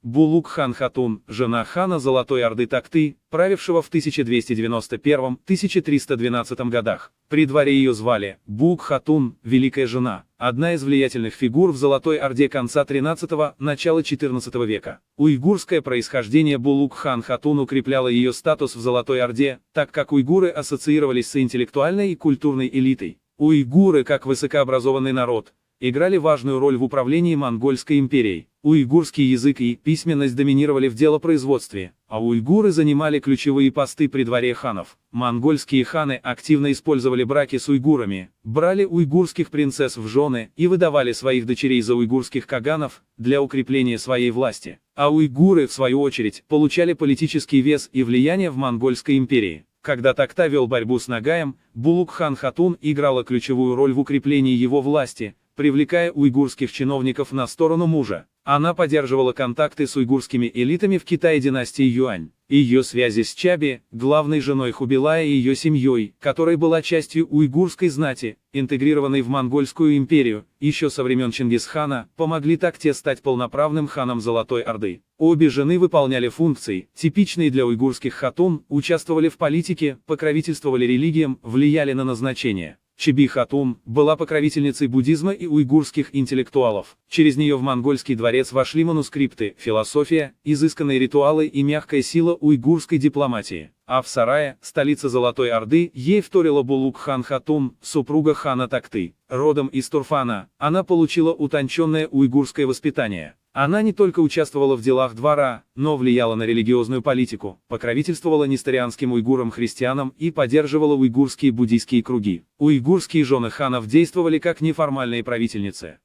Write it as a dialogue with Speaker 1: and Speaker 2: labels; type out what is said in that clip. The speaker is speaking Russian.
Speaker 1: Булук-хан Хатун, жена хана Золотой Орды Такты, правившего в 1291-1312 годах. При дворе ее звали Булук-хатун, Великая жена, одна из влиятельных фигур в Золотой Орде конца XIII – начала XIV века. Уйгурское происхождение Булук-хан Хатун укрепляло ее статус в Золотой Орде, так как уйгуры ассоциировались с интеллектуальной и культурной элитой. Уйгуры, как высокообразованный народ, играли важную роль в управлении Монгольской империей. Уйгурский язык и письменность доминировали в делопроизводстве, а уйгуры занимали ключевые посты при дворе ханов. Монгольские ханы активно использовали браки с уйгурами, брали уйгурских принцесс в жены и выдавали своих дочерей за уйгурских каганов для укрепления своей власти. А уйгуры, в свою очередь, получали политический вес и влияние в Монгольской империи. Когда Такта вел борьбу с Нагаем, Булук-хан Хатун играла ключевую роль в укреплении его власти, привлекая уйгурских чиновников на сторону мужа. Она поддерживала контакты с уйгурскими элитами в Китае династии Юань. Ее связи с Чаби, главной женой Хубилая и ее семьей, которая была частью уйгурской знати, интегрированной в Монгольскую империю, еще со времен Чингисхана, помогли Такте стать полноправным ханом Золотой Орды. Обе жены выполняли функции, типичные для уйгурских хатун, участвовали в политике, покровительствовали религиям, влияли на назначение. Чаби Хатун была покровительницей буддизма и уйгурских интеллектуалов. Через нее в монгольский дворец вошли манускрипты, философия, изысканные ритуалы и мягкая сила уйгурской дипломатии. А в Сарае, столице Золотой Орды, ей вторила Булук-хан Хатун, супруга хана Такты. Родом из Турфана, она получила утонченное уйгурское воспитание. Она не только участвовала в делах двора, но влияла на религиозную политику, покровительствовала несторианским уйгурам-христианам и поддерживала уйгурские буддийские круги. Уйгурские жены ханов действовали как неформальные правительницы.